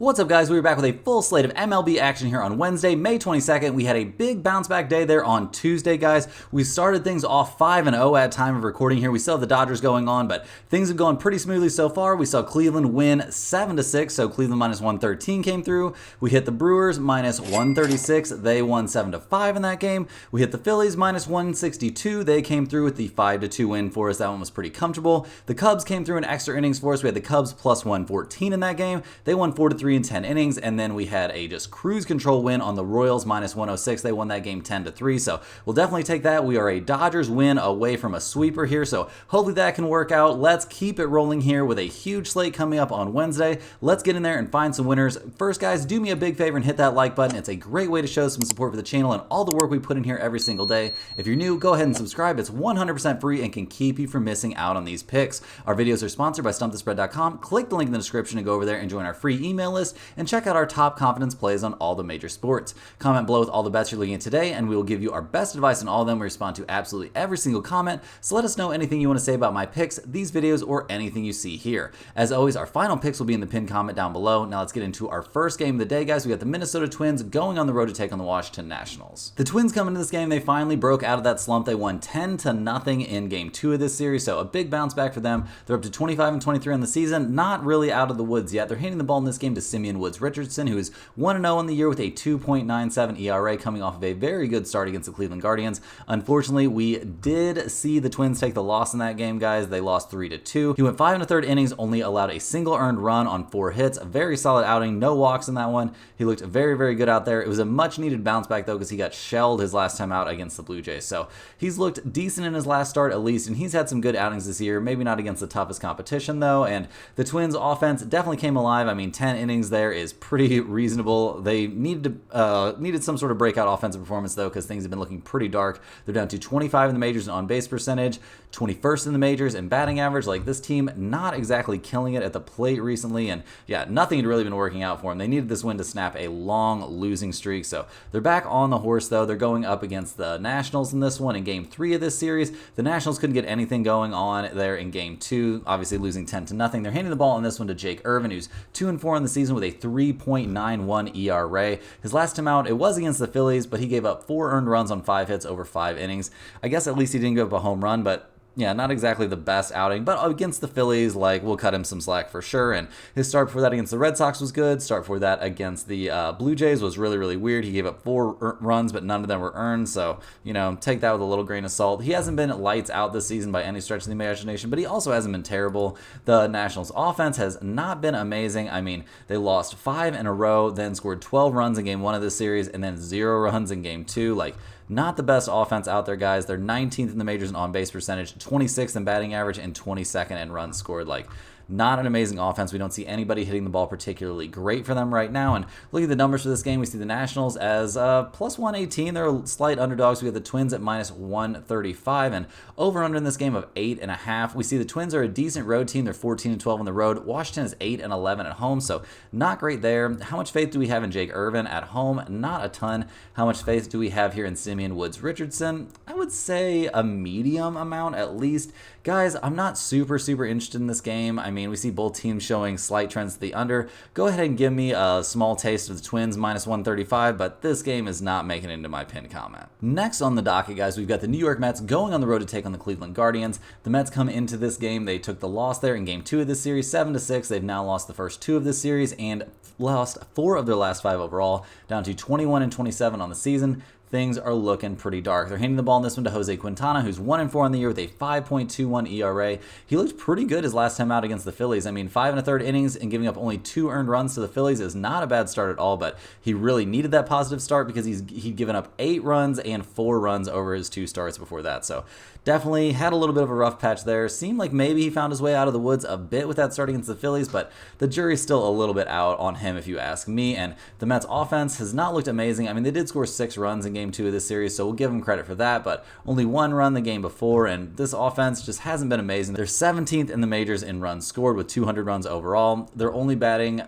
What's up, guys? We are back with a full slate of MLB action here on Wednesday, May 22nd. We had a big bounce back day there on Tuesday, guys. We started things off 5-0 at time of recording here. We still have the Dodgers going on, but things have gone pretty smoothly so far. We saw Cleveland win 7-6, so Cleveland minus 113 came through. We hit the Brewers minus 136. They won 7-5 in that game. We hit the Phillies minus 162. They came through with the 5-2 win for us. That one was pretty comfortable. The Cubs came through in extra innings for us. We had the Cubs plus 114 in that game. They won 4-3 in 10 innings, and then we had a just cruise control win on the Royals minus 106. They won that game 10-3, so we'll definitely take that. We are a Dodgers win away from a sweeper here, so hopefully that can work out. Let's keep it rolling here with a huge slate coming up on Wednesday. Let's get in there and find some winners. First, guys, do me a big favor and hit that like button. It's a great way to show some support for the channel and all the work we put in here every single day. If you're new, go ahead and subscribe. It's 100% free and can keep you from missing out on these picks. Our videos are sponsored by StumpTheSpread.com. Click the link in the description to go over there and join our free email list, and check out our top confidence plays on all the major sports. Comment below with all the bets you're looking at today, and we will give you our best advice on all of them. We respond to absolutely every single comment, so let us know anything you want to say about my picks, these videos, or anything you see here. As always, our final picks will be in the pinned comment down below. Now let's get into our first game of the day, guys. We got the Minnesota Twins going on the road to take on the Washington Nationals. The Twins come into this game, they finally broke out of that slump. They won 10-0 in game 2 of this series, so a big bounce back for them. They're up to 25-23 on the season, not really out of the woods yet. They're handing the ball in this game to Simeon Woods-Richardson, who is 1-0 on the year with a 2.97 ERA, coming off of a very good start against the Cleveland Guardians. Unfortunately, we did see the Twins take the loss in that game, guys. They lost 3-2. He went 5 1/3 innings, only allowed a single earned run on 4 hits. A very solid outing, no walks in that one. He looked very, very good out there. It was a much needed bounce back, though, because he got shelled his last time out against the Blue Jays. So he's looked decent in his last start, at least, and he's had some good outings this year. Maybe not against the toughest competition, though, and the Twins offense definitely came alive. I mean, 10 innings there is pretty reasonable. They needed some sort of breakout offensive performance, though, because things have been looking pretty dark. They're down to 25 in the majors in on-base percentage, 21st in the majors in batting average. Like, this team not exactly killing it at the plate recently, and yeah, nothing had really been working out for them. They needed this win to snap a long losing streak, so they're back on the horse, though. They're going up against the Nationals in this one in game 3 of this series. The Nationals couldn't get anything going on there in game 2, obviously losing 10-0. They're handing the ball in this one to Jake Irvin, who's 2-4 in the season with a 3.91 ERA. His last time out, it was against the Phillies, but he gave up 4 earned runs on 5 hits over 5 innings. I guess at least he didn't give up a home run, but yeah, not exactly the best outing, but against the Phillies, like, we'll cut him some slack for sure. And his start before that against the Red Sox was good. Start before that against the Blue Jays was really, really weird. He gave up 4 runs, but none of them were earned. So, you know, take that with a little grain of salt. He hasn't been lights out this season by any stretch of the imagination, but he also hasn't been terrible. The Nationals offense has not been amazing. I mean, they lost 5 in a row, then scored 12 runs in game 1 of this series, and then 0 runs in game 2. Like, not the best offense out there, guys. They're 19th in the majors in on-base percentage, 26th in batting average, and 22nd in runs scored. Like, not an amazing offense. We don't see anybody hitting the ball particularly great for them right now. And looking at the numbers for this game, we see the Nationals as plus 118. They're slight underdogs. We have the Twins at minus 135, and over-under in this game of 8.5. We see the Twins are a decent road team. They're 14-12 on the road. Washington is 8-11 at home, so not great there. How much faith do we have in Jake Irvin at home? Not a ton. How much faith do we have here in Simeon Woods-Richardson? I would say a medium amount at least. Guys, I'm not super interested in this game. I mean, we see both teams showing slight trends to the under. Go ahead and give me a small taste of the Twins minus 135, but this game is not making it into my pinned comment. Next on the docket, guys, we've got the New York Mets going on the road to take on the Cleveland Guardians. The Mets come into this game. They took the loss there in game 2 of this series, 7-6. They've now lost the first 2 of this series and lost 4 of their last 5 overall, down to 21-27 on the season. Things are looking pretty dark. They're handing the ball in this one to Jose Quintana, who's 1-4 on the year with a 5.21 ERA. He looked pretty good his last time out against the Phillies. I mean, 5 1/3 innings and giving up only 2 earned runs to the Phillies is not a bad start at all, but he really needed that positive start because he'd given up 8 runs and 4 runs over his 2 starts before that. So definitely had a little bit of a rough patch there. Seemed like maybe he found his way out of the woods a bit with that start against the Phillies, but the jury's still a little bit out on him if you ask me. And the Mets offense has not looked amazing. I mean, they did score 6 runs in game 2 of this series, so we'll give them credit for that, but only 1 run the game before, and this offense just hasn't been amazing. They're 17th in the majors in runs scored with 200 runs overall. They're only batting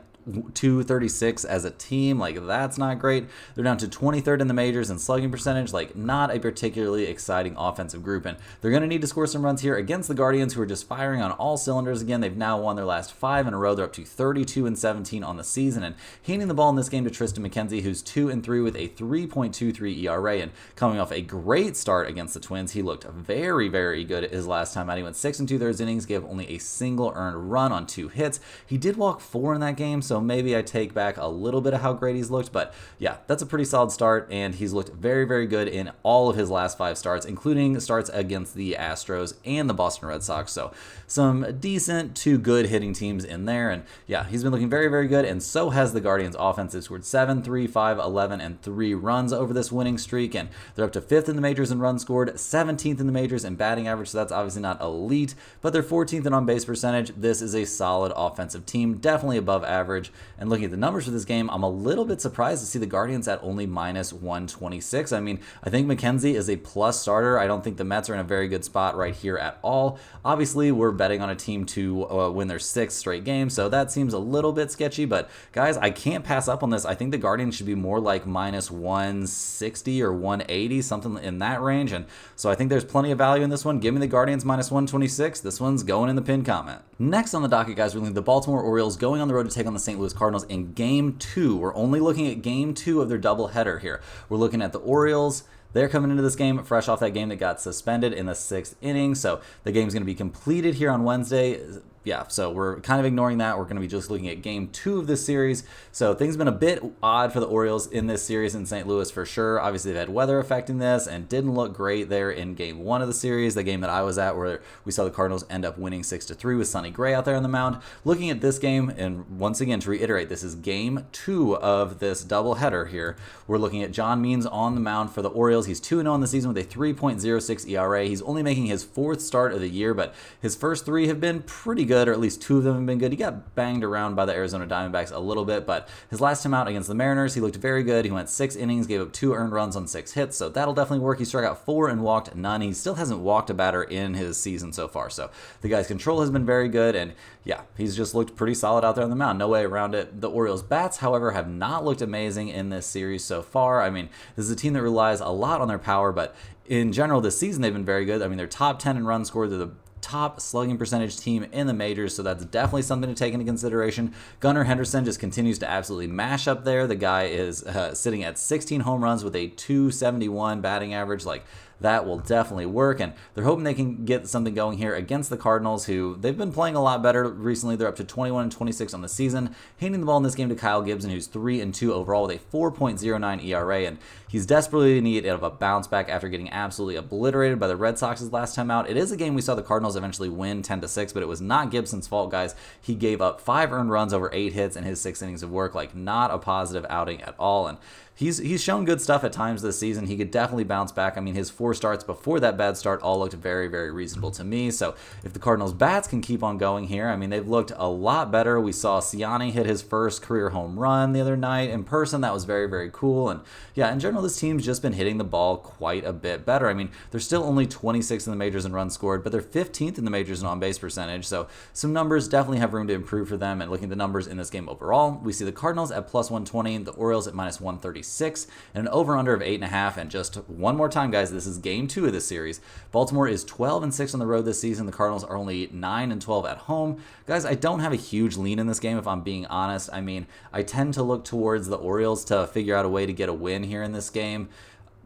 236 as a team. Like, that's not great. They're down to 23rd in the majors in slugging percentage. Like, not a particularly exciting offensive group. And they're going to need to score some runs here against the Guardians, who are just firing on all cylinders again. They've now won their last 5 in a row. They're up to 32-17 on the season. And handing the ball in this game to Tristan McKenzie, who's 2-3 with a 3.23 ERA. And coming off a great start against the Twins, he looked very, very good his last time out. He went 6 2/3 innings, gave only a single earned run on 2 hits. He did walk 4 in that game, so maybe I take back a little bit of how great he's looked. But yeah, that's a pretty solid start, and he's looked very, very good in all of his last 5 starts, including starts against the Astros and the Boston Red Sox. So some decent to good hitting teams in there. And yeah, he's been looking very, very good, and so has the Guardians offense. They've scored 7, 3, 5, 11, and 3 runs over this winning streak, and they're up to 5th in the majors in runs scored, 17th in the majors in batting average, so that's obviously not elite, but they're 14th in on-base percentage. This is a solid offensive team, definitely above average. And looking at the numbers for this game, I'm a little bit surprised to see the Guardians at only -126. I mean, I think McKenzie is a plus starter. I don't think the Mets are in a very good spot right here at all. Obviously, we're betting on a team to win their 6th straight game, so that seems a little bit sketchy, but guys, I can't pass up on this. I think the Guardians should be more like -160 or 180, something in that range, and so I think there's plenty of value in this one. Give me the Guardians -126. This one's going in the pin comment. Next on the docket, guys, we're looking at the Baltimore Orioles going on the road to take on the St. Louis Cardinals in Game 2. We're only looking at Game 2 of their doubleheader here. We're looking at the Orioles. They're coming into this game fresh off that game that got suspended in the 6th inning, so the game's going to be completed here on Wednesday. Yeah, so we're kind of ignoring that. We're going to be just looking at Game 2 of this series. So things have been a bit odd for the Orioles in this series in St. Louis for sure. Obviously, they've had weather affecting this and didn't look great there in Game 1 of the series, the game that I was at where we saw the Cardinals end up winning 6-3 with Sonny Gray out there on the mound. Looking at this game, and once again, to reiterate, this is Game 2 of this doubleheader here. We're looking at John Means on the mound for the Orioles. He's 2-0 in the season with a 3.06 ERA. He's only making his 4th start of the year, but his first 3 have been pretty good, or at least 2 of them have been good. He got banged around by the Arizona Diamondbacks a little bit, but his last time out against the Mariners, he looked very good. He went 6 innings, gave up 2 earned runs on 6 hits, so that'll definitely work. He struck out 4 and walked none. He still hasn't walked a batter in his season so far, so the guy's control has been very good, and yeah, he's just looked pretty solid out there on the mound. No way around it. The Orioles' bats, however, have not looked amazing in this series so far. I mean, this is a team that relies a lot on their power, but in general, this season they've been very good. I mean, they're top 10 in runs scored. They're the top slugging percentage team in the majors, so that's definitely something to take into consideration. Gunnar Henderson just continues to absolutely mash up there. The guy is sitting at 16 home runs with a 271 batting average. Like, that will definitely work, and they're hoping they can get something going here against the Cardinals, who they've been playing a lot better recently. They're up to 21-26 on the season. Handing the ball in this game to Kyle Gibson, who's 3-2 overall with a 4.09 ERA, and he's desperately in need of a bounce back after getting absolutely obliterated by the Red Sox's last time out. It is a game we saw the Cardinals eventually win 10-6, but it was not Gibson's fault, guys. He gave up 5 earned runs over 8 hits in his 6 innings of work. Like, not a positive outing at all, and he's shown good stuff at times this season. He could definitely bounce back. I mean, his 4 starts before that bad start all looked very, very reasonable to me. So if the Cardinals' bats can keep on going here, I mean, they've looked a lot better. We saw Siani hit his first career home run the other night in person. That was very, very cool. And yeah, in general, this team's just been hitting the ball quite a bit better. I mean, they're still only 26th in the majors in runs scored, but they're 15th in the majors in on-base percentage. So some numbers definitely have room to improve for them. And looking at the numbers in this game overall, we see the Cardinals at +120, the Orioles at -136, and an over-under of 8.5. And just one more time, guys, this is Game 2 of this series. Baltimore is 12-6 on the road this season. The Cardinals are only 9-12 at home. Guys, I don't have a huge lean in this game, if I'm being honest. I mean, I tend to look towards the Orioles to figure out a way to get a win here in this game.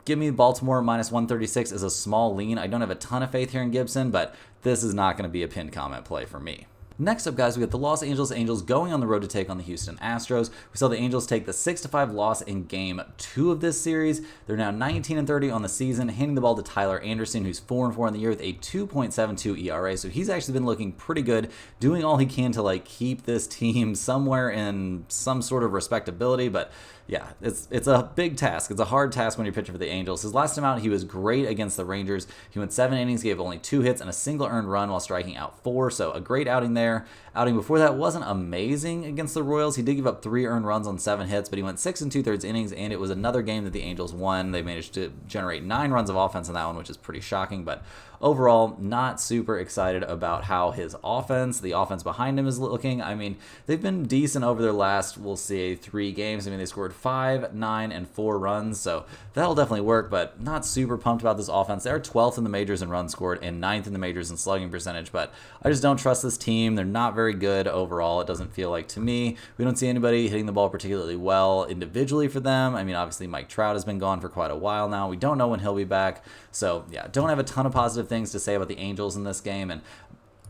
Give me Baltimore -136 as a small lean. I don't have a ton of faith here in Gibson, but this is not going to be a pin comment play for me. Next up, guys, we got the Los Angeles Angels going on the road to take on the Houston Astros. We saw the Angels take the 6-5 loss in Game 2 of this series. They're now 19-30 on the season, handing the ball to Tyler Anderson, who's 4-4 in the year with a 2.72 ERA. So he's actually been looking pretty good, doing all he can to keep this team somewhere in some sort of respectability. But yeah, it's a big task. It's a hard task when you're pitching for the Angels. His last time out, he was great against the Rangers. He went 7 innings, gave only 2 hits and a single earned run while striking out 4. So a great outing there. there. Outing before that wasn't amazing against the Royals. He did give up 3 earned runs on 7 hits, but he went 6 2/3 innings, and it was another game that the Angels won. They managed to generate 9 runs of offense in that one, which is pretty shocking, but overall, not super excited about how the offense behind him is looking. I mean, they've been decent over their last, we'll say, 3 games. I mean, they scored 5, 9, and 4 runs, so that'll definitely work, but not super pumped about this offense. They're 12th in the majors in runs scored and 9th in the majors in slugging percentage, but I just don't trust this team. They're not very good overall, it doesn't feel like to me. We don't see anybody hitting the ball particularly well individually for them. I mean, obviously, Mike Trout has been gone for quite a while now. We don't know when he'll be back, so yeah, don't have a ton of positive things to say about the Angels in this game. And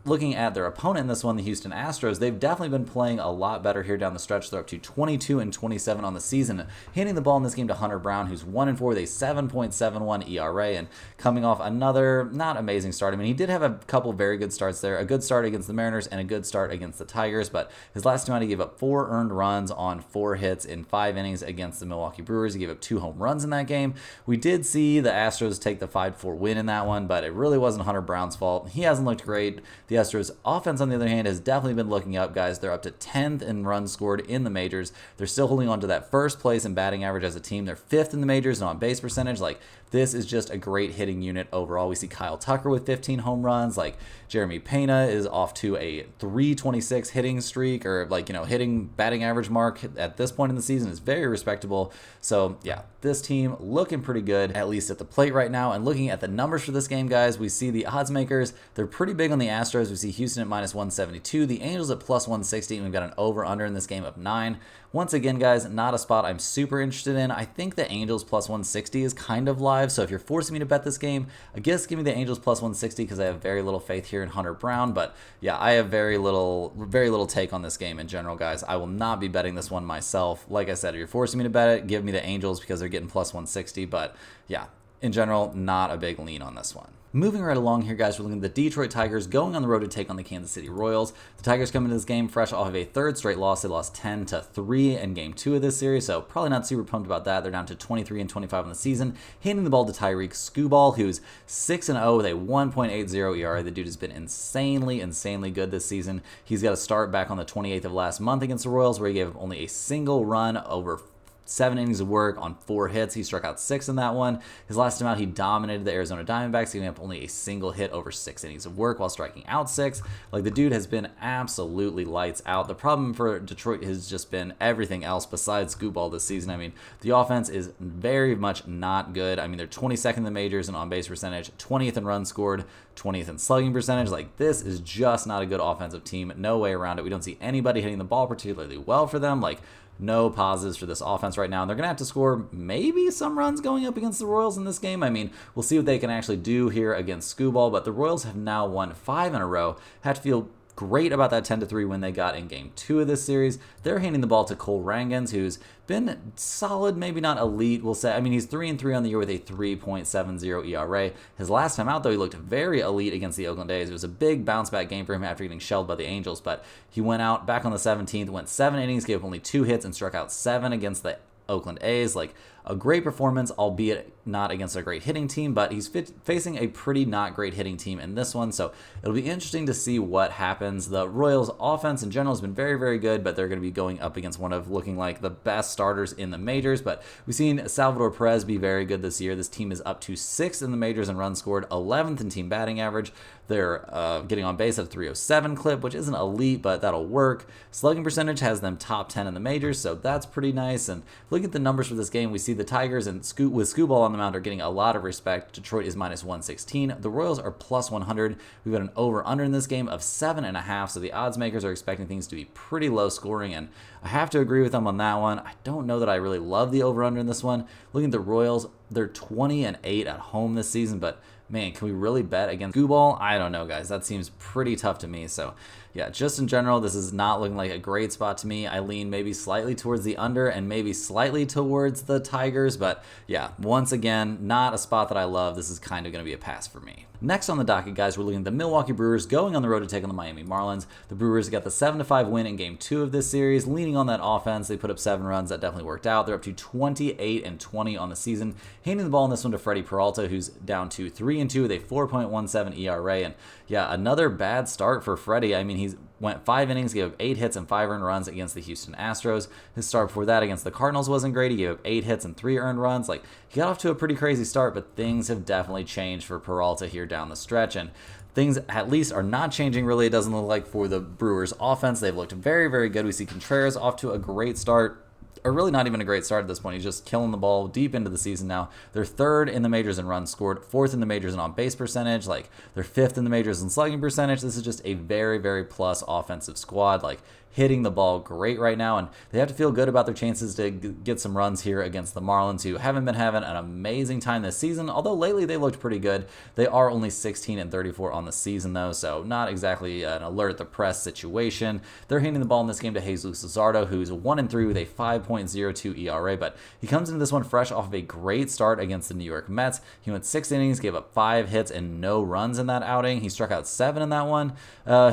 looking at their opponent in this one, the Houston Astros, they've definitely been playing a lot better here down the stretch. They're up to 22 and 27 on the season, handing the ball in this game to Hunter Brown, who's 1-4 with a 7.71 ERA, and coming off another not amazing start. I mean, he did have a couple very good starts there, a good start against the Mariners and a good start against the Tigers, but his last time out, he gave up 4 earned runs on 4 hits in 5 innings against the Milwaukee Brewers. He gave up 2 home runs in that game. We did see the Astros take the 5-4 win in that one, but it really wasn't Hunter Brown's fault. He hasn't looked great. The Astros offense, on the other hand, has definitely been looking up, guys. They're up to 10th in runs scored in the majors. They're still holding on to that first place in batting average as a team. They're 5th in the majors and on base percentage. Like, this is just a great hitting unit overall. We see Kyle Tucker with 15 home runs. Like, Jeremy Pena is off to a 326 hitting streak, or hitting batting average mark at this point in the season is very respectable. So yeah, this team looking pretty good, at least at the plate right now. And looking at the numbers for this game, guys, we see the odds makers, they're pretty big on the Astros. We see Houston at -172, the Angels at +160, and we've got an over-under in this game of 9. Once again, guys, not a spot I'm super interested in. I think the Angels +160 is kind of live, so if you're forcing me to bet this game, I guess give me the Angels +160 because I have very little faith here in Hunter Brown. But yeah, I have very little take on this game in general, guys. I will not be betting this one myself. Like I said, if you're forcing me to bet it, give me the Angels because they're getting +160. But yeah, in general, not a big lean on this one. Moving right along here, guys, we're looking at the Detroit Tigers going on the road to take on the Kansas City Royals. The Tigers come into this game fresh off of a 3rd straight loss. They lost 10-3 in Game 2 of this series, so probably not super pumped about that. They're down to 23 and 25 on the season, handing the ball to Tyreek Skubal, who's 6-0 with a 1.80 ERA. The dude has been insanely good this season. He's got a start back on the 28th of last month against the Royals, where he gave only a single run over 7 innings of work on 4 hits. He struck out 6 in that one. His last time out, he dominated the Arizona Diamondbacks, giving up only a single hit over 6 innings of work while striking out 6. Like, the dude has been absolutely lights out. The problem for Detroit has just been everything else besides Skubal this season. I mean, the offense is very much not good. I mean, they're 22nd in the majors in on-base percentage, 20th in runs scored, 20th in slugging percentage. Like, this is just not a good offensive team. No way around it. We don't see anybody hitting the ball particularly well for them. Like, no positives for this offense right now. And they're going to have to score maybe some runs going up against the Royals in this game. I mean, we'll see what they can actually do here against Skubal, but the Royals have now won 5 in a row. Have to feel great about that 10-3 win they got in Game 2 of this series. They're handing the ball to Cole Rangans, who's been solid, maybe not elite, we'll say. I mean, he's 3-3 on the year with a 3.70 ERA. His last time out, though, he looked very elite against the Oakland A's. It was a big bounce-back game for him after getting shelled by the Angels, but he went out back on the 17th, went 7 innings, gave up only 2 hits, and struck out 7 against the Oakland A's. Like, a great performance, albeit not against a great hitting team, but he's facing a pretty not great hitting team in this one, so it'll be interesting to see what happens. The Royals' offense in general has been very good, but they're going to be going up against one of looking like the best starters in the majors, but we've seen Salvador Perez be very good this year. This team is up to 6th in the majors in runs scored, 11th in team batting average. They're getting on base at a 307 clip, which isn't elite, but that'll work. Slugging percentage has them top 10 in the majors, so that's pretty nice. And looking at the numbers for this game, we see the Tigers and with Skubal on the mound are getting a lot of respect. Detroit is -116. The Royals are +100. We've got an over-under in this game of 7.5, so the odds makers are expecting things to be pretty low scoring, and I have to agree with them on that one. I don't know that I really love the over-under in this one. Looking at the Royals, they're 20-8 at home this season, but man, can we really bet against Skubal? I don't know, guys. That seems pretty tough to me. So, yeah, just in general, this is not looking like a great spot to me. I lean maybe slightly towards the under and maybe slightly towards the Tigers. But, yeah, once again, not a spot that I love. This is kind of going to be a pass for me. Next on the docket, guys, we're looking at the Milwaukee Brewers going on the road to take on the Miami Marlins. The Brewers got the 7-5 win in Game 2 of this series. Leaning on that offense, they put up 7 runs. That definitely worked out. They're up to 28-20 on the season. Handing the ball in this one to Freddie Peralta, who's down to 3-2 with a 4.17 ERA. And, yeah, another bad start for Freddie. I mean, He went 5 innings, gave up 8 hits and 5 earned runs against the Houston Astros. His start before that against the Cardinals wasn't great. He gave up 8 hits and 3 earned runs. Like, he got off to a pretty crazy start, but things have definitely changed for Peralta here down the stretch, and things at least are not changing really. It doesn't look like for the Brewers offense. They've looked very, very good. We see Contreras off to a great start. Or really not even a great start at this point. He's just killing the ball deep into the season now. They're 3rd in the majors in runs scored, 4th in the majors in on-base percentage. Like, they're 5th in the majors in slugging percentage. This is just a very, very plus offensive squad. Like, hitting the ball great right now, and they have to feel good about their chances to get some runs here against the Marlins, who haven't been having an amazing time this season, although lately they looked pretty good. They are only 16-34 on the season, though, so not exactly an alert the press situation. They're handing the ball in this game to Jesus Luzardo, who's 1-3 with a 5.02 ERA, but he comes into this one fresh off of a great start against the New York Mets. He went 6 innings, gave up 5 hits and no runs in that outing. He struck out 7 in that one.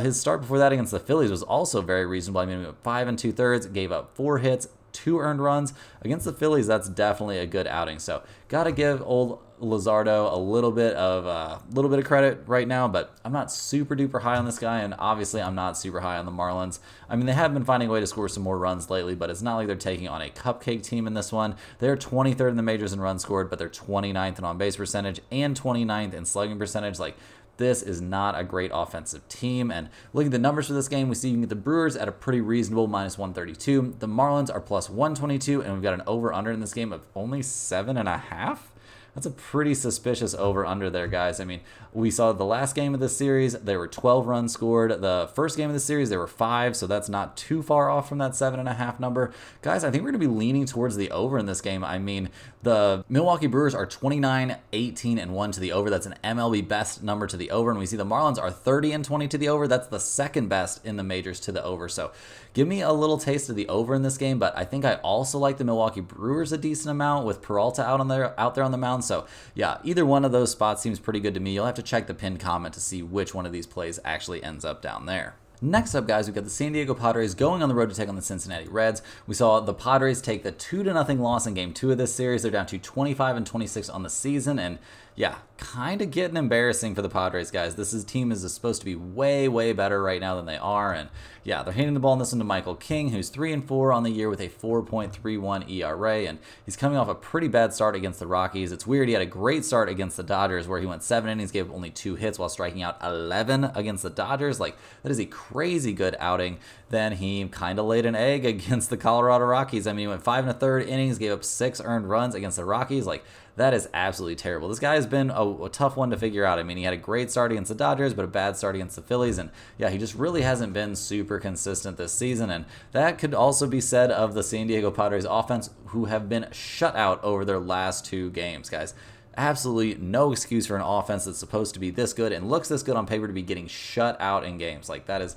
His start before that against the Phillies was also very reasonable. I mean, he went 5 2/3, gave up 4 hits, 2 earned runs. Against the Phillies, that's definitely a good outing. So, got to give old Luzardo a little bit of credit right now, but I'm not super duper high on this guy, and obviously I'm not super high on the Marlins. I mean, they have been finding a way to score some more runs lately, but it's not like they're taking on a cupcake team in this one. They're 23rd in the majors in runs scored, but they're 29th in on-base percentage and 29th in slugging percentage. Like, this is not a great offensive team. And looking at the numbers for this game, we see you can get the Brewers at a pretty reasonable -132. The Marlins are +122, and we've got an over-under in this game of only 7.5. That's a pretty suspicious over-under there, guys. I mean, we saw the last game of this series, there were 12 runs scored. The first game of the series, there were 5, so that's not too far off from that 7.5 number. Guys, I think we're going to be leaning towards the over in this game. I mean, the Milwaukee Brewers are 29-18-1 to the over. That's an MLB best number to the over, and we see the Marlins are 30-20 to the over. That's the second best in the majors to the over. So give me a little taste of the over in this game, but I think I also like the Milwaukee Brewers a decent amount with Peralta out there on the mound. So yeah, either one of those spots seems pretty good to me. You'll have to check the pinned comment to see which one of these plays actually ends up down there. Next up, guys, we've got the San Diego Padres going on the road to take on the Cincinnati Reds. We saw the Padres take the 2-0 loss in Game 2 of this series. They're down to 25-26 on the season, and yeah, kind of getting embarrassing for the Padres, guys. This team is supposed to be way, way better right now than they are, and yeah, they're handing the ball in this one to Michael King, who's 3-4 on the year with a 4.31 ERA, and he's coming off a pretty bad start against the Rockies. It's weird, he had a great start against the Dodgers, where he went 7 innings, gave up only 2 hits while striking out 11 against the Dodgers. Like, that is a crazy good outing. Then he kind of laid an egg against the Colorado Rockies. I mean, he went 5 1/3 innings, gave up 6 earned runs against the Rockies. Like, that is absolutely terrible. This guy has been a tough one to figure out. I mean, he had a great start against the Dodgers, but a bad start against the Phillies. And yeah, he just really hasn't been super consistent this season. And that could also be said of the San Diego Padres offense, who have been shut out over their last 2 games, guys. Absolutely no excuse for an offense that's supposed to be this good and looks this good on paper to be getting shut out in games. Like, that is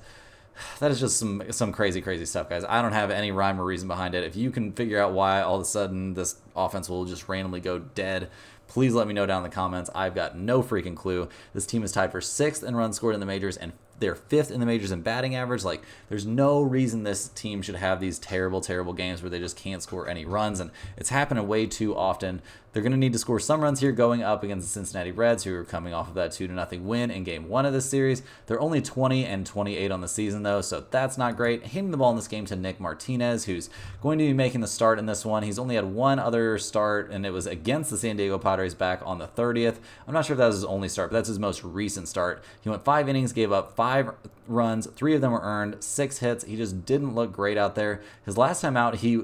just some crazy stuff, guys. I don't have any rhyme or reason behind it. If you can figure out why all of a sudden this offense will just randomly go dead, please let me know down in the comments. I've got no freaking clue. This team is tied for 6th in runs scored in the majors, and they're 5th in the majors in batting average. Like, there's no reason this team should have these terrible games where they just can't score any runs, and it's happening way too often. They're going to need to score some runs here going up against the Cincinnati Reds, who are coming off of that 2-0 win in Game 1 of this series. They're only 20-28 on the season, though, so that's not great. Handing the ball in this game to Nick Martinez, who's going to be making the start in this one. He's only had one other start, and it was against the San Diego Padres back on the 30th. I'm not sure if that was his only start, but that's his most recent start. He went 5 innings, gave up 5 runs, 3 of them were earned, 6 hits. He just didn't look great out there. His last time out, he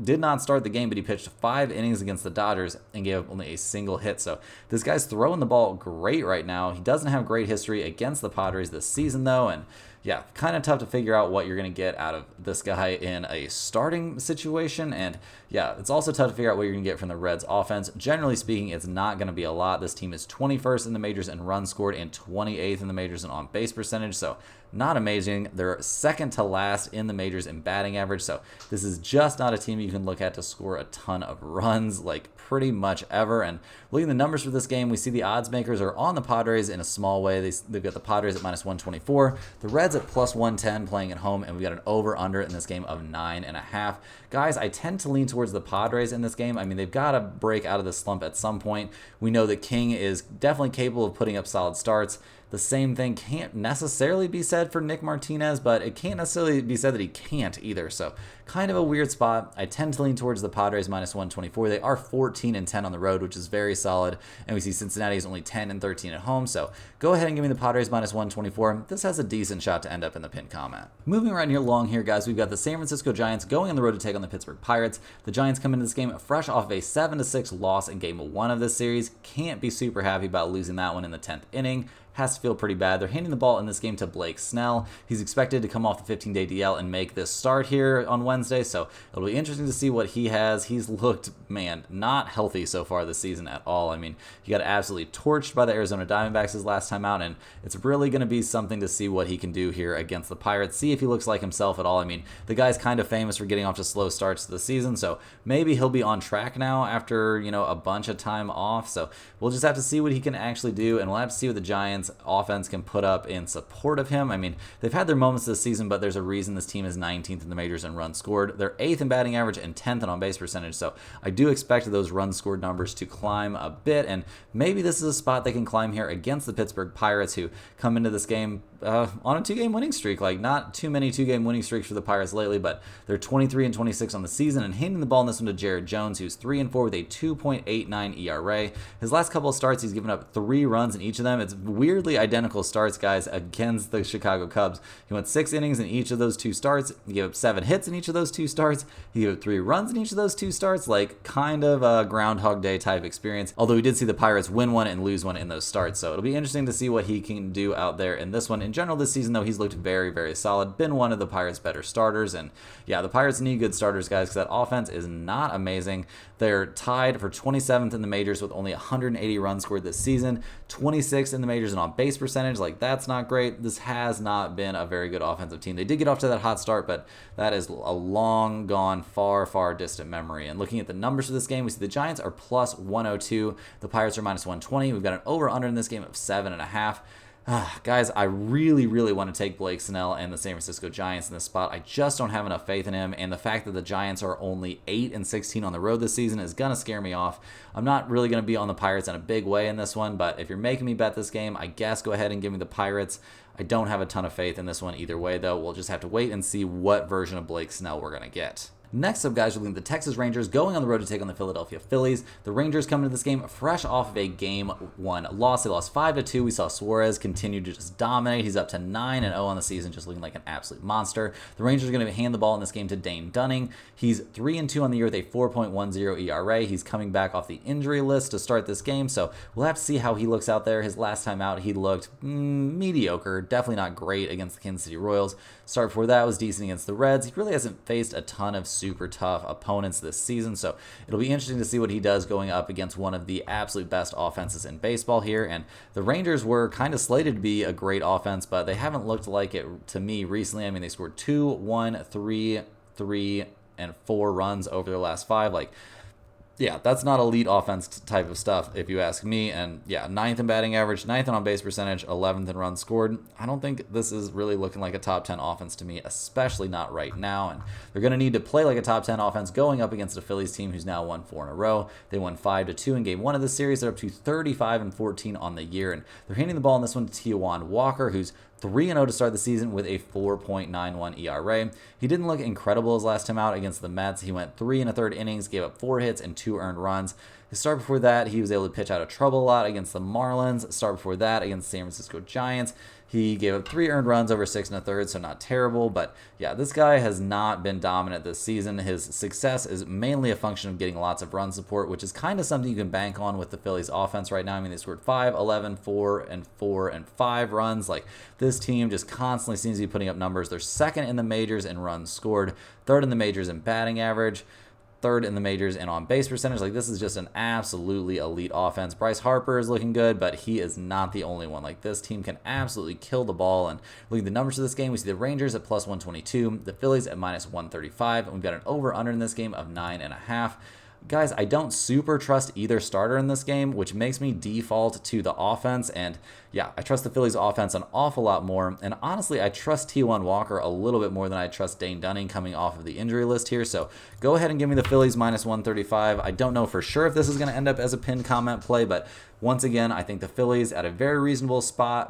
did not start the game, but he pitched 5 innings against the Dodgers and gave up only a single hit. So this guy's throwing the ball great right now. He doesn't have great history against the Padres this season, though, and yeah, kind of tough to figure out what you're going to get out of this guy in a starting situation. And yeah, it's also tough to figure out what you're going to get from the Reds offense. Generally speaking, it's not going to be a lot. This team is 21st in the majors in runs scored and 28th in the majors in on-base percentage. So not amazing. They're second to last in the majors in batting average. So this is just not a team you can look at to score a ton of runs, like pretty much ever. And looking at the numbers for this game, we see the odds makers are on the Padres in a small way. They've got the Padres at -124, the Reds at +110 playing at home, and we got an over-under in this game of 9.5. Guys, I tend to lean towards the Padres in this game. I mean, they've got to break out of this slump at some point. We know that King is definitely capable of putting up solid starts. The same thing can't necessarily be said for Nick Martinez, but it can't necessarily be said that he can't either. So kind of a weird spot. I tend to lean towards the Padres minus 124. They are 14-10 on the road, which is very solid. And we see Cincinnati is only 10-13 at home. So go ahead and give me the Padres minus 124. This has a decent shot to end up in the pin comment. Moving right here along here, guys, we've got the San Francisco Giants going on the road to take on the Pittsburgh Pirates. The Giants come into this game fresh off of a 7-6 loss in game 1 of this series. Can't be super happy about losing that one in the 10th inning. Has to feel pretty bad. They're handing the ball in this game to Blake Snell. He's expected to come off the 15-day DL and make this start here on Wednesday, so it'll be interesting to see what he has. He's looked, man, not healthy so far this season at all. I mean, he got absolutely torched by the Arizona Diamondbacks his last time out, and it's really going to be something to see what he can do here against the Pirates, see if he looks like himself at all. I mean, the guy's kind of famous for getting off to slow starts to the season, so maybe he'll be on track now after, a bunch of time off, so we'll just have to see what he can actually do, and we'll have to see what the Giants offense can put up in support of him. I mean, they've had their moments this season, but there's a reason this team is 19th in the majors in runs scored. They're 8th in batting average and 10th in on-base percentage, so I do expect those runs scored numbers to climb a bit, and maybe this is a spot they can climb here against the Pittsburgh Pirates, who come into this game on a 2-game winning streak. Like, not too many 2-game winning streaks for the Pirates lately, but they're 23-26 on the season, and handing the ball in this one to Jared Jones, who's 3-4 with a 2.89 ERA. His last couple of starts, he's given up 3 runs in each of them. It's weirdly identical starts, guys, against the Chicago Cubs. He went 6 innings in each of those 2 starts. He gave up 7 hits in each of those 2 starts. He gave up 3 runs in each of those 2 starts. Like, kind of a Groundhog Day type experience. Although we did see the Pirates win one and lose one in those starts. So it'll be interesting to see what he can do out there in this one. In general, this season, though, he's looked very, very solid. Been one of the Pirates' better starters. And yeah, the Pirates need good starters, guys, because that offense is not amazing. They're tied for 27th in the majors with only 180 runs scored this season. 26th in the majors and on base percentage. Like, that's not great. This has not been a very good offensive team. They did get off to that hot start, but that is a long gone, far, far distant memory. And looking at the numbers for this game, we see the Giants are plus 102. The Pirates are minus 120. We've got an over-under in this game of 7.5. Guys, I really, really want to take Blake Snell and the San Francisco Giants in this spot. I just don't have enough faith in him, and the fact that the Giants are only 8-16 on the road this season is going to scare me off. I'm not really going to be on the Pirates in a big way in this one, but if you're making me bet this game, I guess go ahead and give me the Pirates. I don't have a ton of faith in this one either way, though. We'll just have to wait and see what version of Blake Snell we're going to get. Next up, guys, we're looking at the Texas Rangers going on the road to take on the Philadelphia Phillies. The Rangers come into this game fresh off of a Game 1 loss. They lost 5-2. We saw Suarez continue to just dominate. He's up to 9-0 on the season, just looking like an absolute monster. The Rangers are going to hand the ball in this game to Dane Dunning. He's 3-2 on the year with a 4.10 ERA. He's coming back off the injury list to start this game, so we'll have to see how he looks out there. His last time out, he looked mediocre, definitely not great against the Kansas City Royals. Start before that was decent against the Reds. He really hasn't faced a ton of super tough opponents this season, so it'll be interesting to see what he does going up against one of the absolute best offenses in baseball here. And the Rangers were kind of slated to be a great offense, but they haven't looked like it to me recently. I mean, they scored 2, 1, 3, 3, and 4 runs over their last 5. Like, yeah, that's not elite offense type of stuff, if you ask me. And yeah, 9th in batting average, 9th in on-base percentage, 11th in runs scored. I don't think this is really looking like a top 10 offense to me, especially not right now. And they're going to need to play like a top 10 offense going up against a Phillies team who's now won 4 in a row. They won 5-2 in Game 1 of this series. They're up to 35-14 on the year. And they're handing the ball in this one to Taijuan Walker, who's 3-0 to start the season with a 4.91 ERA. He didn't look incredible his last time out against the Mets. He went 3 1/3 innings, gave up 4 hits and 2 earned runs. His start before that, he was able to pitch out of trouble a lot against the Marlins. Start before that against the San Francisco Giants. He gave up 3 earned runs over 6 1/3, so not terrible. But yeah, this guy has not been dominant this season. His success is mainly a function of getting lots of run support, which is kind of something you can bank on with the Phillies offense right now. I mean, they scored 5, 11, 4, and 4, and 5 runs. Like, this team just constantly seems to be putting up numbers. They're 2nd in the majors in runs scored, 3rd in the majors in batting average, 3rd in the majors and on base percentage. Like, this is just an absolutely elite offense. Bryce Harper is looking good, but he is not the only one. Like, this team can absolutely kill the ball. And looking at the numbers of this game, we see the Rangers at plus 122, the Phillies at minus 135, and we've got an over-under in this game of 9.5. Guys, I don't super trust either starter in this game, which makes me default to the offense. And yeah, I trust the Phillies offense an awful lot more. And honestly, I trust Taijuan Walker a little bit more than I trust Dane Dunning coming off of the injury list here. So go ahead and give me the Phillies minus 135. I don't know for sure if this is going to end up as a pinned comment play, but once again, I think the Phillies at a very reasonable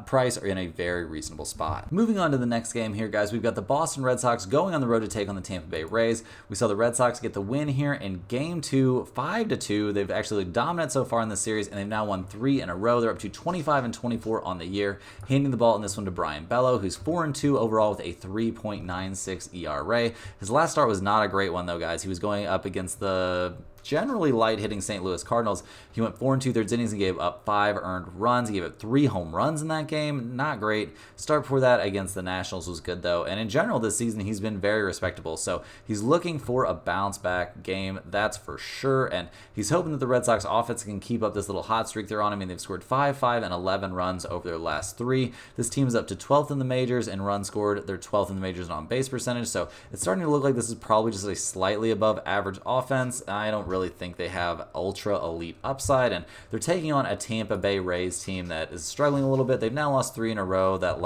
price are in a very reasonable spot. Moving on to the next game here, guys, we've got the Boston Red Sox going on the road to take on the Tampa Bay Rays. We saw the Red Sox get the win here in Game 2, 5-2. They've actually looked dominant so far in this series, and they've now won 3 in a row. They're up to 25-24 on the year, handing the ball in this one to Brian Bello, who's 4-2 overall with a 3.96 ERA. His last start was not a great one, though, guys. He was going up against the generally light hitting St. Louis Cardinals. He went 4 2/3 innings and gave up 5 earned runs. He gave up 3 home runs in that game. Not great. Start before that against the Nationals was good, though. And in general, this season, he's been very respectable. So he's looking for a bounce back game, that's for sure. And he's hoping that the Red Sox offense can keep up this little hot streak they're on. I mean, they've scored 5, 5, and 11 runs over their last 3. This team is up to 12th in the majors in runs scored. They're 12th in the majors in on base percentage. So it's starting to look like this is probably just a slightly above average offense. I don't really think they have ultra elite upside, and they're taking on a Tampa Bay Rays team that is struggling a little bit. They've now lost 3 in a row. That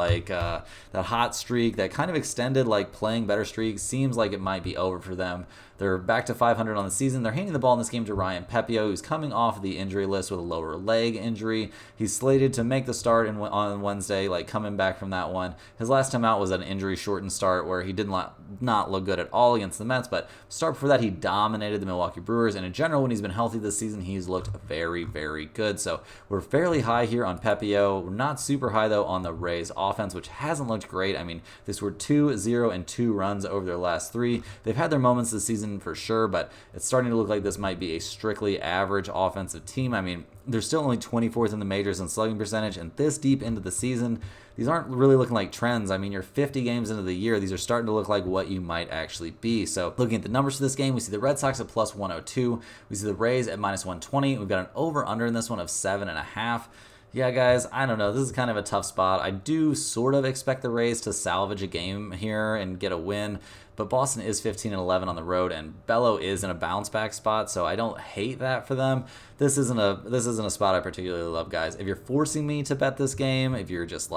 hot streak, that kind of extended playing better streak, seems like it might be over for them. They're back to 500 on the season. They're handing the ball in this game to Ryan Pepio, who's coming off the injury list with a lower leg injury. He's slated to make the start on Wednesday, coming back from that one. His last time out was an injury-shortened start where he did not look good at all against the Mets, but start before that, he dominated the Milwaukee Brewers, and in general, when he's been healthy this season, he's looked very, very good. So we're fairly high here on Pepio. We're not super high, though, on the Rays offense, which hasn't looked great. I mean, they scored 2, 0, and 2 runs over their last 3. They've had their moments this season for sure, but it's starting to look like this might be a strictly average offensive team. I mean, they're still only 24th in the majors in slugging percentage, and this deep into the season, these aren't really looking like trends. I mean, you're 50 games into the year. These are starting to look like what you might actually be. So looking at the numbers for this game, we see the Red Sox at plus 102. We see the Rays at minus 120. We've got an over-under in this one of 7.5. Yeah, guys, I don't know. This is kind of a tough spot. I do sort of expect the Rays to salvage a game here and get a win, but Boston is 15-11 on the road, and Bello is in a bounce back spot, so I don't hate that for them. This isn't a spot I particularly love, guys. If you're forcing me to bet this game, if you're just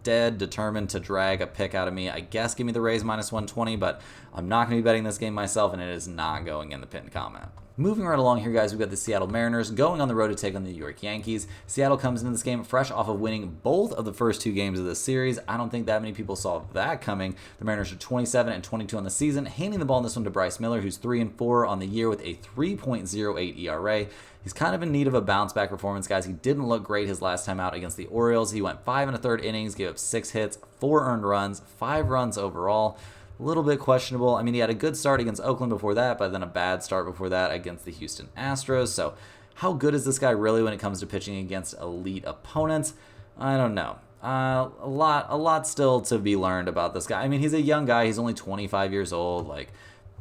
dead determined to drag a pick out of me, I guess give me the Rays minus 120, but I'm not going to be betting this game myself, and it is not going in the pinned comment. Moving right along here, guys, we've got the Seattle Mariners going on the road to take on the New York Yankees. Seattle comes into this game fresh off of winning both of the first 2 games of this series. I don't think that many people saw that coming. The Mariners are 27-22 on the season, handing the ball in this one to Bryce Miller, who's 3-4 on the year with a 3.08 ERA. He's kind of in need of a bounce-back performance, guys. He didn't look great his last time out against the Orioles. He went 5 1/3 innings, gave up 6 hits, 4 earned runs, 5 runs overall. A little bit questionable. I mean, he had a good start against Oakland before that, but then a bad start before that against the Houston Astros. So how good is this guy really when it comes to pitching against elite opponents? I don't know. A lot still to be learned about this guy. I mean, he's a young guy. He's only 25 years old.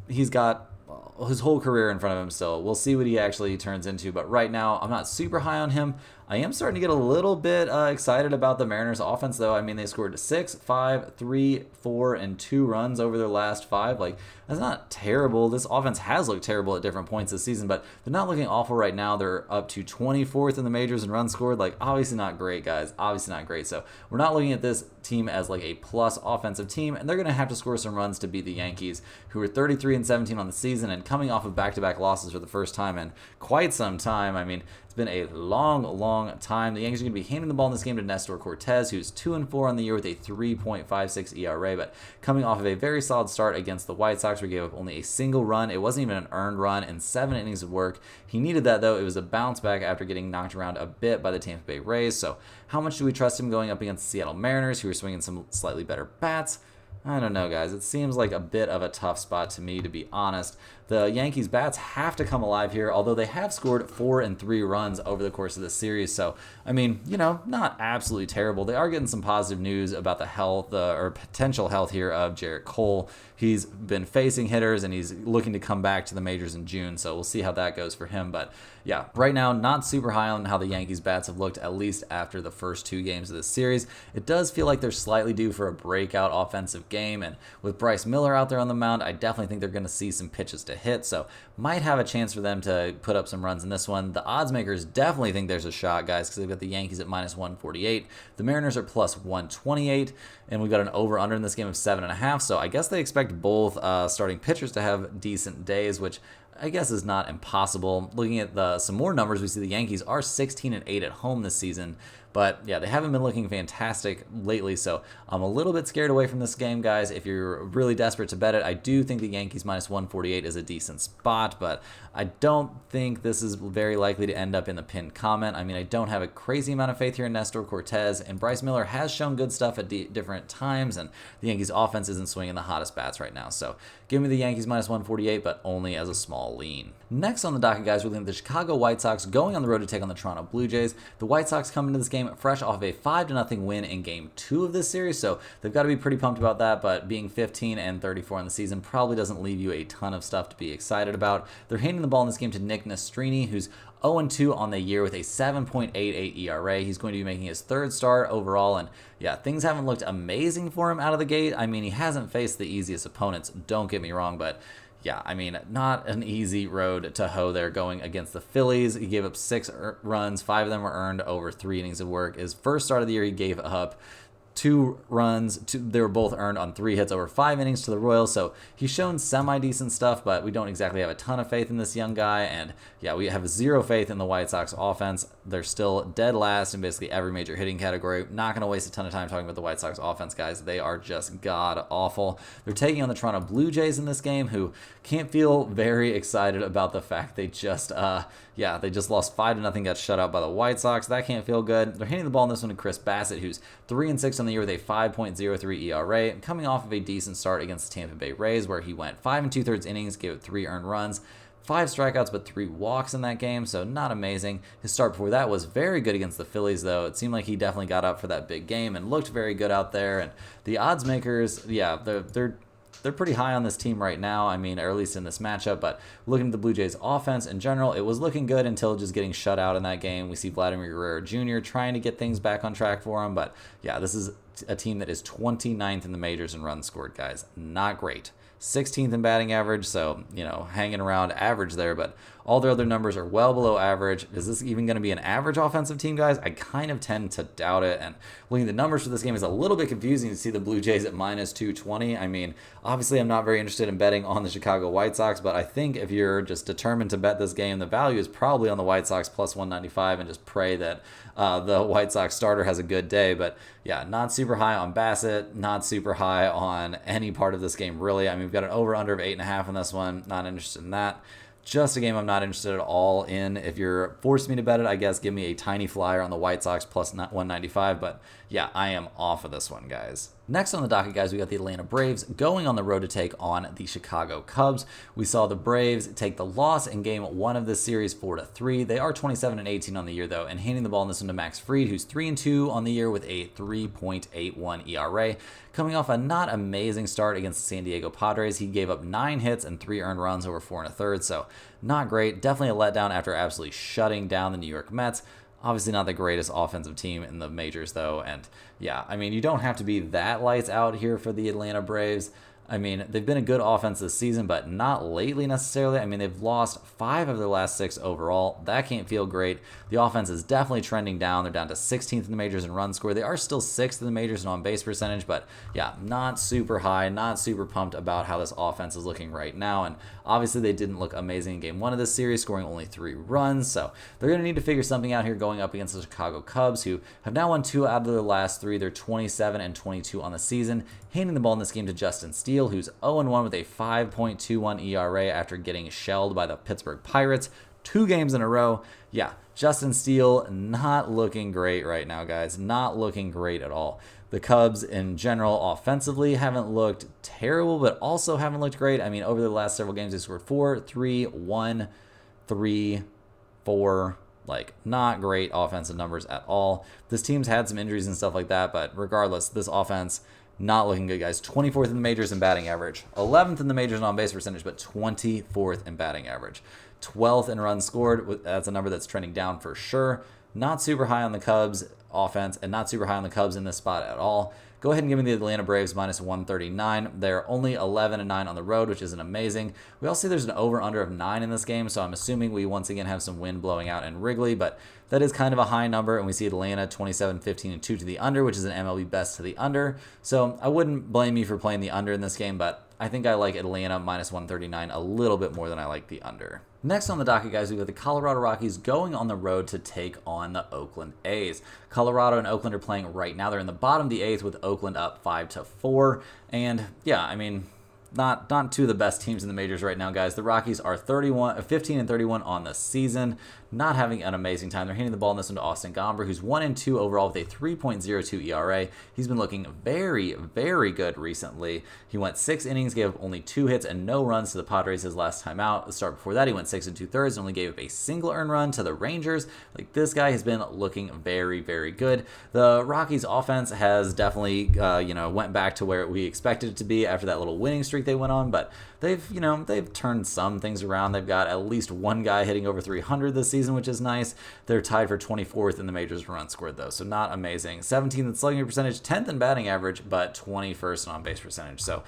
He's got his whole career in front of him still. We'll see what he actually turns into, but right now I'm not super high on him. I am starting to get a little bit excited about the Mariners offense, though. I mean, they scored 6, 5, 3, 4, and 2 runs over their last 5. That's not terrible. This offense has looked terrible at different points this season, but they're not looking awful right now. They're up to 24th in the majors in runs scored. Obviously not great, guys. Obviously not great. So we're not looking at this team as a plus offensive team, and they're going to have to score some runs to beat the Yankees, who are 33-17 on the season and coming off of back-to-back losses for the first time in quite some time. I mean, it's been a long time. The Yankees are going to be handing the ball in this game to Nestor Cortez, who's 2-4 on the year with a 3.56 ERA, but coming off of a very solid start against the White Sox, where he gave up only a single run. It wasn't even an earned run in 7 innings of work. He needed that, though. It was a bounce back after getting knocked around a bit by the Tampa Bay Rays. So how much do we trust him going up against the Seattle Mariners, who are swinging some slightly better bats? I don't know, guys. It seems like a bit of a tough spot to me, to be honest. The Yankees bats have to come alive here, although they have scored 4 and 3 runs over the course of the series. So, I mean, not absolutely terrible. They are getting some positive news about the health or potential health here of Jarrett Cole. He's been facing hitters, and he's looking to come back to the majors in June. So we'll see how that goes for him. But yeah, right now, not super high on how the Yankees bats have looked, at least after the first 2 games of this series. It does feel like they're slightly due for a breakout offensive game. And with Bryce Miller out there on the mound, I definitely think they're going to see some pitches to hit, so might have a chance for them to put up some runs in this one. The odds makers definitely think there's a shot, guys, because they've got the Yankees at minus 148. The Mariners are plus 128, and we've got an over-under in this game of 7.5, so I guess they expect both starting pitchers to have decent days, which I guess is not impossible. Looking at some more numbers, we see the Yankees are 16-8 at home this season. But yeah, they haven't been looking fantastic lately, so I'm a little bit scared away from this game, guys. If you're really desperate to bet it, I do think the Yankees minus 148 is a decent spot, but I don't think this is very likely to end up in the pinned comment. I mean, I don't have a crazy amount of faith here in Nestor Cortez, and Bryce Miller has shown good stuff at different times, and the Yankees offense isn't swinging the hottest bats right now. So give me the Yankees minus 148, but only as a small lean. Next on the docket, guys, we're looking at the Chicago White Sox going on the road to take on the Toronto Blue Jays. The White Sox come into this game fresh off of a 5-0 win in Game 2 of this series, so they've got to be pretty pumped about that, but being 15-34 in the season probably doesn't leave you a ton of stuff to be excited about. They're handing the ball in this game to Nick Nastrini, who's 0-2 on the year with a 7.88 ERA. He's going to be making his third start overall, and yeah, things haven't looked amazing for him out of the gate. I mean, he hasn't faced the easiest opponents, don't get me wrong, but yeah, I mean, not an easy road to hoe there going against the Phillies. He gave up 6 runs. 5 of them were earned over 3 innings of work. His first start of the year, he gave up 2 runs. They were both earned on 3 hits over 5 innings to the Royals. So he's shown semi-decent stuff, but we don't exactly have a ton of faith in this young guy. And yeah, we have 0 faith in the White Sox offense. They're still dead last in basically every major hitting category. Not going to waste a ton of time talking about the White Sox offense, guys. They are just god-awful. They're taking on the Toronto Blue Jays in this game, who can't feel very excited about the fact they just lost 5-0, got shut out by the White Sox. That can't feel good. They're handing the ball in this one to Chris Bassett, who's 3-6 on the year with a 5.03 ERA, coming off of a decent start against the Tampa Bay Rays, where he went 5 2/3 innings, gave it 3 earned runs, 5 strikeouts, but 3 walks in that game, so not amazing. His start before that was very good against the Phillies, though. It seemed like he definitely got up for that big game and looked very good out there. And the odds makers, yeah, they're pretty high on this team right now, I mean, or at least in this matchup, but looking at the Blue Jays offense in general, it was looking good until just getting shut out in that game. We see Vladimir Guerrero Jr. trying to get things back on track for him, but yeah, this is a team that is 29th in the majors in runs scored, guys. Not great. 16th in batting average, so, hanging around average there, but all their other numbers are well below average. Is this even going to be an average offensive team, guys? I kind of tend to doubt it, and looking at the numbers for this game is a little bit confusing to see the Blue Jays at minus 220. I mean, obviously I'm not very interested in betting on the Chicago White Sox, but I think if you're just determined to bet this game, the value is probably on the White Sox plus 195 and just pray that the White Sox starter has a good day. But yeah, not super high on Bassett, not super high on any part of this game, really. I mean, we've got an over-under of 8.5 on this one. Not interested in that. Just a game I'm not interested at all in. If you're forcing me to bet it, I guess give me a tiny flyer on the White Sox plus 195. But yeah, I am off of this one, guys. Next on the docket, guys, we got the Atlanta Braves going on the road to take on the Chicago Cubs. We saw the Braves take the loss in Game 1 of this series 4-3. They are 27-18 on the year, though, and handing the ball in this one to Max Fried, who's 3-2 on the year with a 3.81 ERA. Coming off a not amazing start against the San Diego Padres, he gave up 9 hits and 3 earned runs over 4 1/3, so not great. Definitely a letdown after absolutely shutting down the New York Mets. Obviously not the greatest offensive team in the majors, though. And yeah, I mean, you don't have to be that lights out here for the Atlanta Braves. I mean, they've been a good offense this season, but not lately necessarily. I mean, they've lost 5 of their last 6 overall. That can't feel great. The offense is definitely trending down. They're down to 16th in the majors in run score. They are still 6th in the majors in on-base percentage, but yeah, not super high, not super pumped about how this offense is looking right now. And obviously, they didn't look amazing in Game 1 of this series, scoring only 3 runs. So they're going to need to figure something out here going up against the Chicago Cubs, who have now won 2 out of their last 3. They're 27-22 on the season. Handing the ball in this game to Justin Steele, who's 0-1 with a 5.21 ERA after getting shelled by the Pittsburgh Pirates 2 games in a row. Yeah, Justin Steele not looking great right now, guys. Not looking great at all. The Cubs in general offensively haven't looked terrible, but also haven't looked great. I mean, over the last several games, they scored 4, 3, 1, 3, 4. Like, not great offensive numbers at all. This team's had some injuries and stuff like that, but regardless, this offense not looking good, guys. 24th in the majors in batting average. 11th in the majors in on-base percentage, but 24th in batting average. 12th in runs scored. That's a number that's trending down for sure. Not super high on the Cubs offense and not super high on the Cubs in this spot at all. Go ahead and give me the Atlanta Braves minus 139. They're only 11-9 on the road, which isn't amazing. We also see there's an over-under of 9 in this game, so I'm assuming we once again have some wind blowing out in Wrigley, but that is kind of a high number, and we see Atlanta 27-15-2 to the under, which is an MLB best to the under. So I wouldn't blame you for playing the under in this game, but I think I like Atlanta minus 139 a little bit more than I like the under. Next on the docket, guys, we've got the Colorado Rockies going on the road to take on the Oakland A's. Colorado and Oakland are playing right now. They're in the bottom of the eighth with Oakland up 5-4. And yeah, I mean, not two of the best teams in the majors right now, guys. The Rockies are 15-31 on the season, not having an amazing time. They're handing the ball in this one to Austin Gomber, who's 1-2 overall with a 3.02 ERA. He's been looking very, very good recently. He went 6 innings, gave up only 2 hits and no runs to the Padres his last time out. The start before that, he went 6 2/3 and only gave up a single earned run to the Rangers. Like, this guy has been looking very, very good. The Rockies offense has definitely, went back to where we expected it to be after that little winning streak they went on, but they've turned some things around. They've got at least one guy hitting over 300 this season, which is nice. They're tied for 24th in the majors for runs scored, though, so not amazing. 17th in slugging percentage, 10th in batting average, but 21st in on-base percentage. So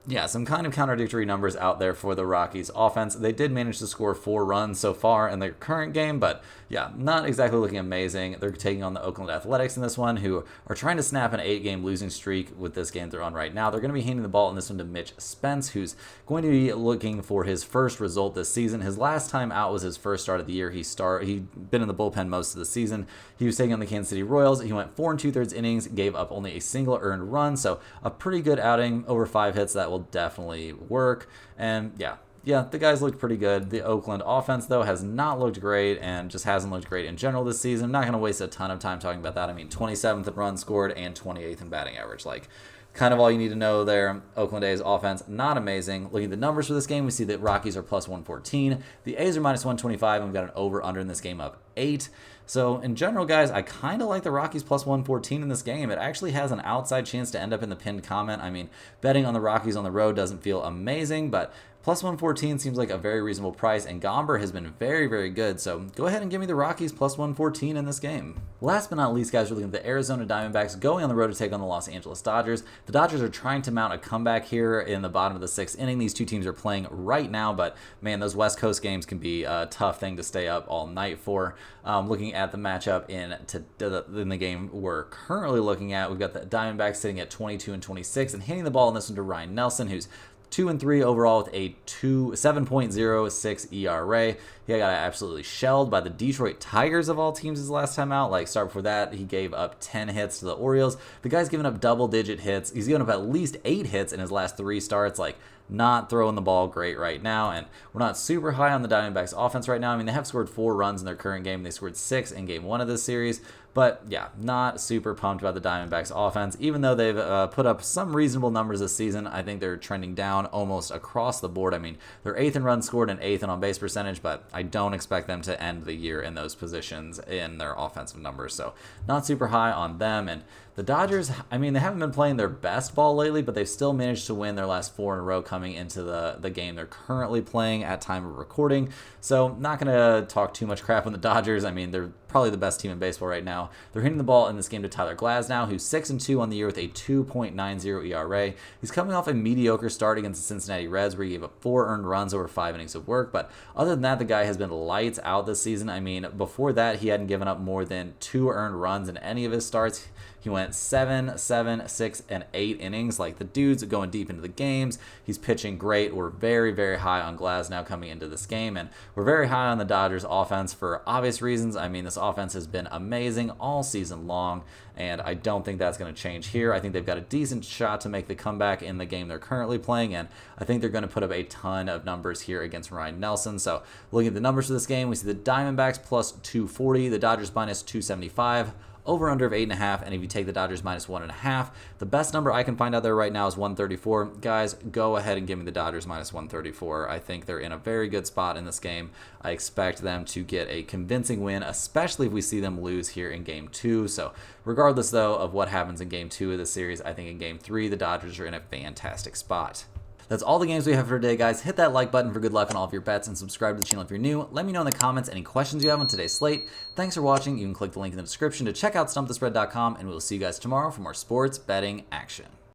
yeah, some kind of contradictory numbers out there for the Rockies offense. They did manage to score 4 runs so far in their current game, but yeah, not exactly looking amazing. They're taking on the Oakland Athletics in this one, who are trying to snap an 8-game losing streak with this game they're on right now. They're going to be handing the ball in this one to Mitch Spence, who's going to be looking for his first result this season. His last time out was his first start of the year. He'd been in the bullpen most of the season. He was taking on the Kansas City Royals. He went 4 2/3 innings, gave up only a single earned run, so a pretty good outing, over 5 hits. That will definitely work. And yeah, the guys looked pretty good. The Oakland offense, though, has not looked great and just hasn't looked great in general this season. I'm not going to waste a ton of time talking about that. I mean, 27th in runs scored and 28th in batting average. Like, kind of all you need to know there. Oakland A's offense, not amazing. Looking at the numbers for this game, we see that Rockies are plus 114. The A's are minus 125, and we've got an over-under in this game of 8. So in general, guys, I kind of like the Rockies plus 114 in this game. It actually has an outside chance to end up in the pinned comment. I mean, betting on the Rockies on the road doesn't feel amazing, but plus 114 seems like a very reasonable price, and Gomber has been very, very good. So go ahead and give me the Rockies plus 114 in this game. Last but not least, guys, we're looking at the Arizona Diamondbacks going on the road to take on the Los Angeles Dodgers. The Dodgers are trying to mount a comeback here in the bottom of the 6th inning. These two teams are playing right now, but man, those West Coast games can be a tough thing to stay up all night for. Looking at the matchup in the game we're currently looking at, we've got the Diamondbacks sitting at 22-26 and hitting the ball in this one to Ryan Nelson, who's 2-3 overall with a 7.06 ERA. He got absolutely shelled by the Detroit Tigers of all teams his last time out. Like, start before that, he gave up 10 hits to the Orioles. The guy's given up double-digit hits. He's given up at least 8 hits in his last 3 starts. Like, not throwing the ball great right now, and we're not super high on the Diamondbacks offense right now. I mean, they have scored 4 runs in their current game. They scored 6 in game 1 of this series, but yeah, not super pumped about the Diamondbacks offense. Even though they've put up some reasonable numbers this season, I think they're trending down almost across the board. I mean, they're 8th in runs scored and 8th in on-base percentage, but I don't expect them to end the year in those positions in their offensive numbers, so not super high on them. And the Dodgers, I mean, they haven't been playing their best ball lately, but they've still managed to win their last 4 in a row coming into the game they're currently playing at time of recording. So not going to talk too much crap on the Dodgers. I mean, they're probably the best team in baseball right now. They're hitting the ball in this game to Tyler Glasnow, who's 6-2 on the year with a 2.90 ERA. He's coming off a mediocre start against the Cincinnati Reds where he gave up 4 earned runs over 5 innings of work. But other than that, the guy has been lights out this season. I mean, before that, he hadn't given up more than 2 earned runs in any of his starts. He went 7, 6, and 8 innings. Like, the dude's going deep into the games. He's pitching great. We're very, very high on Glasnow coming into this game, and we're very high on the Dodgers offense for obvious reasons. I mean, this offense has been amazing all season long, and I don't think that's going to change here. I think they've got a decent shot to make the comeback in the game they're currently playing, and I think they're going to put up a ton of numbers here against Ryan Nelson. So looking at the numbers for this game, we see the Diamondbacks plus 240, the Dodgers minus 275. Over under of 8.5, and if you take the Dodgers minus 1.5, the best number I can find out there right now is 134. Guys, go ahead and give me the Dodgers minus 134. I think they're in a very good spot in this game. I expect them to get a convincing win, especially if we see them lose here in Game 2. So regardless, though, of what happens in Game 2 of the series, I think in Game 3, the Dodgers are in a fantastic spot. That's all the games we have for today, guys. Hit that like button for good luck on all of your bets and subscribe to the channel if you're new. Let me know in the comments any questions you have on today's slate. Thanks for watching. You can click the link in the description to check out stumpthespread.com, and we'll see you guys tomorrow for more sports betting action.